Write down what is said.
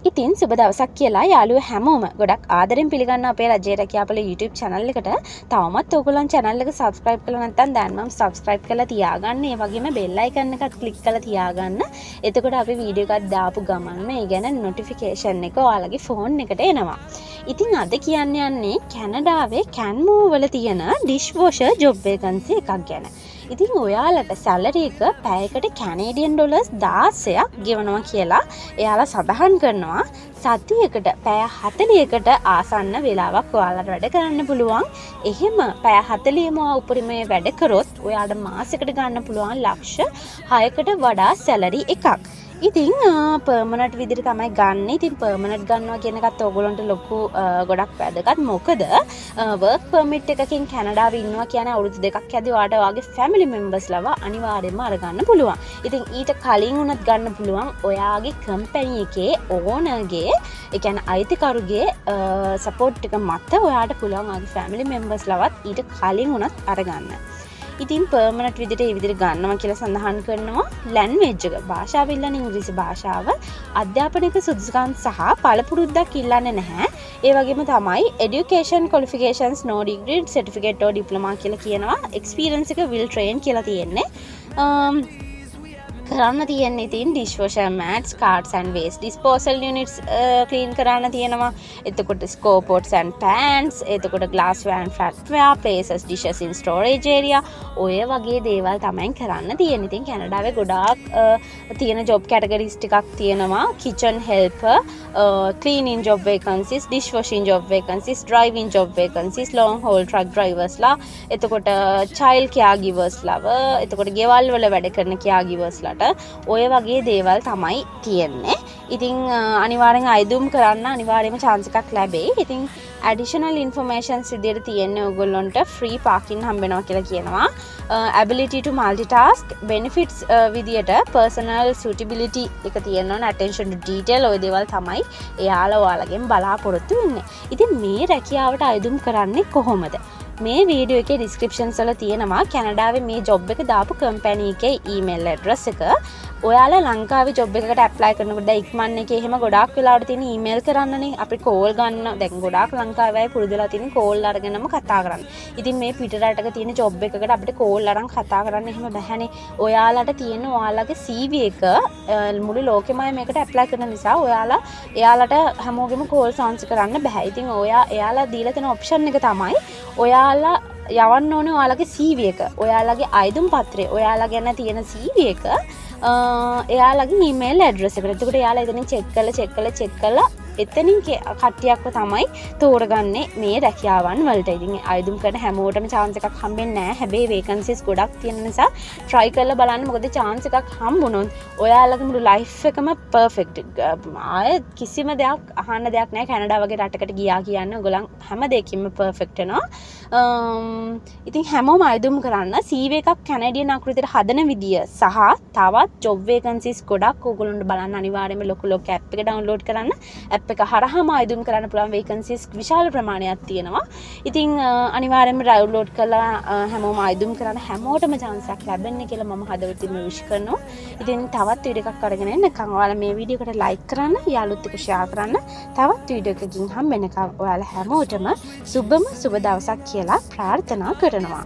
ඉතින් සුබ දවසක් කියලා යාළුවෝ හැමෝම ගොඩක් ආදරෙන් පිළිගන්න අපේ රජයේ රැකියාපල YouTube channel එකට තවමත් ඔයගොල්ලන් channel එක subscribe කරලා නැත්නම් දැන් මම subscribe කරලා තියාගන්න. ඒ වගේම bell icon එකත් click කරලා තියාගන්න. එතකොට අපි වීඩියෝ එකක් දාපු ගමන්ම ඒ ගැන notification එක ඔයාලගේ phone එකට එනවා. ඉතින් අද කියන්න යන්නේ කැනඩාවේ Canmore වල තියෙන dishwasher job vacancy එකක් ගැන. ඉතින් ඔයාලට සැලරි එක පැයකට කැනේඩියන් ඩොලර්ස් 16ක් ගෙවනවා කියලා එයාලා සඳහන් කරනවා. සතියකට පැය 40කට ආසන්න වෙලාවක් ඔයාලට වැඩ කරන්න පුළුවන්. එහෙම පැය 40ම උපරිමයේ වැඩ කරොත් ඔයාලට මාසෙකට ගන්න පුළුවන් ලක්ෂ 6කට වඩා සැලරි එකක්. ඉතින් පර්මනන්ට් විදිහට තමයි ගන්න. ඉතින් පර්මනන්ට් ගන්නවා කියන එකත් ඕගොල්ලන්ට ලොකු ගොඩක් වැදගත්. මොකද වර්ක් පර්මිට් එකකින් කැනඩාවේ ඉන්නවා කියන්නේ අවුරුදු දෙකක් ඇද්දි ඔයාලට ඔයාගේ ෆැමිලි මෙම්බර්ස් ලව අනිවාර්යයෙන්ම අරගන්න පුළුවන්. ඉතින් ඊට කලින් උනත් ගන්න පුළුවන් ඔයාගේ කම්පැනි එකේ ඕනර්ගේ ඒ කියන්නේ අයිතිකරුගේ සපෝට් එක මත ඔයාලට පුළුවන් ඔයාගේ ෆැමිලි මෙම්බර්ස් ලවත් ඊට කලින් උනත් අරගන්න. ඉතින් පර්මනන්ට් විදිහට ඒ විදිහට ගන්නවා කියලා සඳහන් කරනවා. ලැන්ග්වේජ් එක භාෂාව ඉල්ලන්නේ ඉංග්‍රීසි භාෂාව. අධ්‍යාපනික සුදුසුකම් සහ පළපුරුද්දක් ඉල්ලන්නේ නැහැ. ඒ වගේම තමයි education qualifications no degree certificate or diploma කියලා කියනවා. experience එක will train කියලා තියෙන්නේ. කරන්න තියෙන්නේ ඉතින් dishwasher mats, carts and waste disposal units clean කරන්න තියෙනවා. එතකොට scope pots and pans, එතකොට glassware and flatware, places dishes in storage area. ඔය වගේ දේවල් තමයි කරන්න තියෙන්නේ. ඉතින් කැනඩාවේ ගොඩාක් තියෙන job categories ටිකක් තියෙනවා. kitchen helper, cleaning job vacancies, dishwashing job vacancies, driving job vacancies, long haul truck drivers ලා, එතකොට child caregivers ලව, එතකොට ගෙවල් වල වැඩ කරන caregivers ලා ඔය වගේ දේවල් තමයි තියෙන්නේ. ඉතින් අනිවාර්යෙන් අයදුම් කරන්න අනිවාර්යයෙන්ම chance එකක් ලැබෙයි. ඉතින් additional informations විදිහට තියෙන්නේ ඔයගොල්ලන්ට free parking හම්බ වෙනවා කියලා කියනවා. ability to multitask benefits විදිහට personal suitability එක තියෙනවා. attention to detail ඔය දේවල් තමයි එයාලා ඔයාලගෙන් බලාපොරොත්තු වෙන්නේ. ඉතින් මේ රැකියාවට අයදුම් කරන්නේ කොහොමද? මේ වීඩියෝ එකේ ඩිස්ක්‍රිප්ෂන්ස් වල තියෙනවා කැනඩාවේ මේ ජොබ් එක දාපු කම්පැනි එකේ ඊමේල් ඇඩ්‍රස් එක. ඔයාලා ලංකාවේ ජොබ් එකකට ඇප්ලයි කරනකොට දැන් ඉක්මන් එකේ එහෙම ගොඩාක් වෙලාවට තියෙන ඊමේල් කරන්නනේ. අපි කෝල් ගන්න දැන් ගොඩාක් ලංකාවේ අය පුරුදුලා තියෙන කෝල් අරගෙනම කතා කරන්න. ඉතින් මේ පිට රටක තියෙන ජොබ් එකකට අපිට කෝල් අරන් කතා කරන්න එහෙම බැහැනේ. ඔයාලට තියෙන ඔයාලගේ CV එක මුළු ලෝකෙම මේකට ඇප්ලයි කරන නිසා එයාලට හැමෝගෙම කෝල් සාන්ස් කරන්න බෑ. ඉතින් එයාලා දීලා තියෙන ඔප්ෂන් එක තමයි ඔයාලා යවන්න ඕනේ ඔයාලගේ CV එක, ඔයාලගේ අයදුම් පත්‍රය, ඔයාලා ගැන තියෙන CV එක එයාලගේ ඊමේල් ඇඩ්‍රස් එකට. එතකොට එයාලා එතනින් චෙක් කරලා එතනින් කට්ටියක්ව තමයි තෝරගන්නේ මේ රැකියාවන් වලට. ඉතින් අයදුම් කරන හැමෝටම chance එකක් හම්බෙන්නේ නැහැ. හැබැයි vacancies ගොඩක් තියෙන නිසා try කරලා බලන්න. මොකද chance එකක් හම්බුනොත් ඔයාලගේ මුළු life එකම perfect. ආයේ කිසිම දෙයක් අහන්න දෙයක් නැහැ. කැනඩා වගේ රටකට ගියා කියන්නේ ඔයගොල්ලන් හැම දෙයකින්ම perfect වෙනවා. ඉතින් හැමෝම අයදුම් කරන්න. CV එකක් කැනඩියන් ආකෘතියට හදන විදිය සහ තවත් job vacancies ගොඩක් ඔයගොල්ලන්ට බලන්න අනිවාර්යයෙන්ම ලොකු app එක download කරන්න. app එක හරහාම අයදුම් කරන්න පුළුවන් vacancies විශාල ප්‍රමාණයක් තියෙනවා. ඉතින් අනිවාර්යයෙන්ම download කරලා හැමෝම අයදුම් කරන්න හැමෝටම chance එකක් ලැබෙන්න කියලා මම හදවතින්ම wish කරනවා. ඉතින් තවත් වීඩියෝ එකක් අරගෙන එන්නකම් ඔයාලා මේ වීඩියෝ එකට like කරන්න, යාළුවොත් එක්ක share කරන්න. තවත් වීඩියෝ එකකින් හම්බ වෙනකම් ඔයාලා හැමෝටම සුබ දවසක් කියලා ප්‍රාර්ථනා කරනවා.